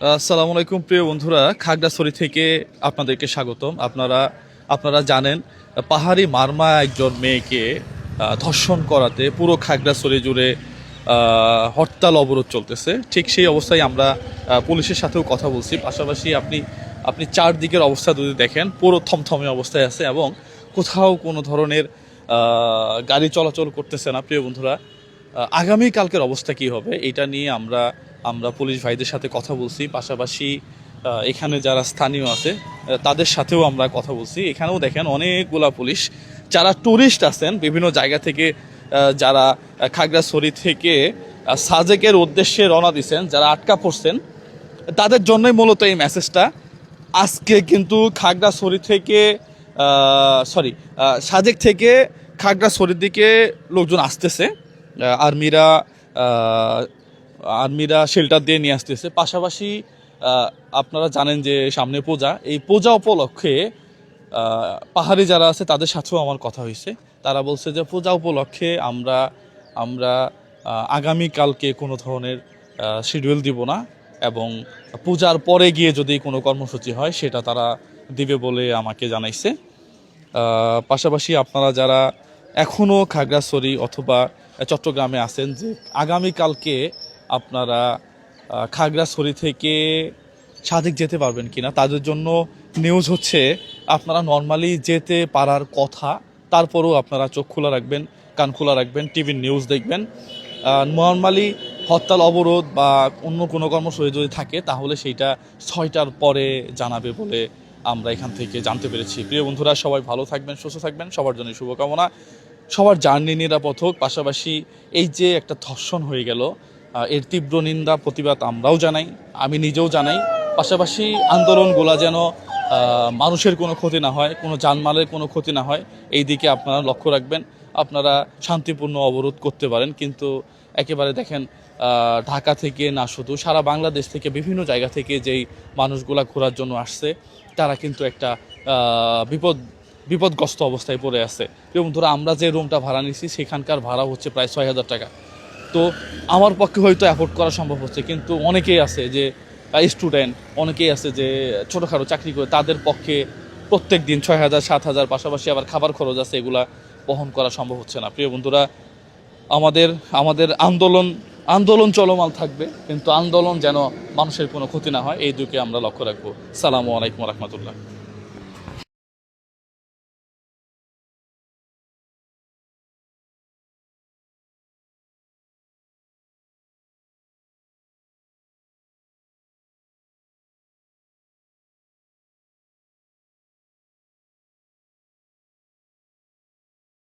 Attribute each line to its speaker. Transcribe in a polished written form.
Speaker 1: আসসালামু আলাইকুম প্রিয় বন্ধুরা, খাগড়াছড়ি থেকে আপনাদেরকে স্বাগতম। আপনারা জানেন, পাহাড়ি মারমা একজন মেয়েকে ধর্ষণ করাতে পুরো খাগড়াছড়ি জুড়ে হরতাল অবরোধ চলতেছে। ঠিক সেই অবস্থায় আমরা পুলিশের সাথেও কথা বলছি। পাশাপাশি আপনি চারদিকের অবস্থা যদি দেখেন, পুরো থমথমে অবস্থায় আছে এবং কোথাও কোনো ধরনের গাড়ি চলাচল করতেছে না। প্রিয় বন্ধুরা, আগামী কালকের অবস্থা কি হবে এটা নিয়ে আমরা পুলিশ ভাইদের সাথে কথা বলছি। পাশাপাশি এখানে যারা স্থানীয় আছে তাদের সাথেও আমরা কথা বলছি। এখানেও দেখেন অনেকগুলা পুলিশ, যারা ট্যুরিস্ট আছেন বিভিন্ন জায়গা থেকে, যারা খাগড়াছড়ি থেকে সাজেকের উদ্দেশ্যে রওনা দিচ্ছেন, যারা আটকা পড়ছেন, তাদের জন্যই মূলত এই মেসেজটা। আজকে কিন্তু খাগড়াছড়ি থেকে সাজেক থেকে খাগড়াছড়ির দিকে লোকজন আসতেছে। আর্মিরা আর্মিরা শেল্টার দিয়ে নিয়ে আসতেছে। পাশাপাশি আপনারা জানেন যে সামনে পূজা, এই পূজা উপলক্ষে পাহাড়ি যারা আছে তাদের সাথেও আমার কথা হয়েছে। তারা বলছে যে পূজা উপলক্ষে আমরা আমরা আগামীকালকে কোনো ধরনের শিডিউল দিব না, এবং পূজার পরে গিয়ে যদি কোনো কর্মসূচি হয় সেটা তারা দিবে বলে আমাকে জানাইছে। পাশাপাশি আপনারা যারা এখনও খাগড়াছড়ি অথবা চট্টগ্রামে আছেন, যে আগামীকালকে আপনারা খাগড়াছড়ি থেকে সাজেক যেতে পারবেন কিনা, তাদের জন্য নিউজ হচ্ছে আপনারা নর্মালি যেতে পারার কথা, তারপরেও আপনারা চোখ খোলা রাখবেন, কান খোলা রাখবেন, টিভির নিউজ দেখবেন। নর্মালি হরতাল অবরোধ বা অন্য কোনো কর্মসূচি যদি থাকে তাহলে সেইটা 6টার পরে জানাবে বলে আমরা এখান থেকে জানতে পেরেছি। প্রিয় বন্ধুরা, সবাই ভালো থাকবেন, সুস্থ থাকবেন, সবার জন্য শুভকামনা। সবার জার্নি নিরাপদ হোক। পাশাপাশি এই যে একটা ধর্ষণ হয়ে গেল, এর তীব্র নিন্দা প্রতিবাদ আমরাও জানাই, আমি নিজেও জানাই। পাশাপাশি আন্দোলনগুলো যেন মানুষের কোনো ক্ষতি না হয়, কোনো জানমালের কোনো ক্ষতি না হয়, এই দিকে আপনারা লক্ষ্য রাখবেন। আপনারা শান্তিপূর্ণ অবরোধ করতে পারেন, কিন্তু একেবারে দেখেন ঢাকা থেকে না, শুধু সারা বাংলাদেশ থেকে বিভিন্ন জায়গা থেকে যেই মানুষগুলা ঘোরার জন্য আসছে, তারা কিন্তু একটা বিপদগ্রস্ত অবস্থায় পড়ে আছে। এবং ধরো আমরা যে রুমটা ভাড়া নিয়েছি সেখানকার ভাড়া হচ্ছে প্রায় 6,000 টাকা। তো আমার পক্ষে হয়তো অ্যাফোর্ড করা সম্ভব হচ্ছে, কিন্তু অনেকেই আছে যে স্টুডেন্ট, অনেকেই আছে যে ছোটোখাটো চাকরি করে, তাদের পক্ষে প্রত্যেক দিন 6,000 7,000, পাশাপাশি আবার খাবার খরচ আছে, এগুলা বহন করা সম্ভব হচ্ছে না। প্রিয় বন্ধুরা, আমাদের আমাদের আন্দোলন চলমান থাকবে, কিন্তু আন্দোলন যেন মানুষের কোনো ক্ষতি না হয়, এই দিকে আমরা লক্ষ্য রাখবো। সালামু আলাইকুম রহমতুল্লাহ।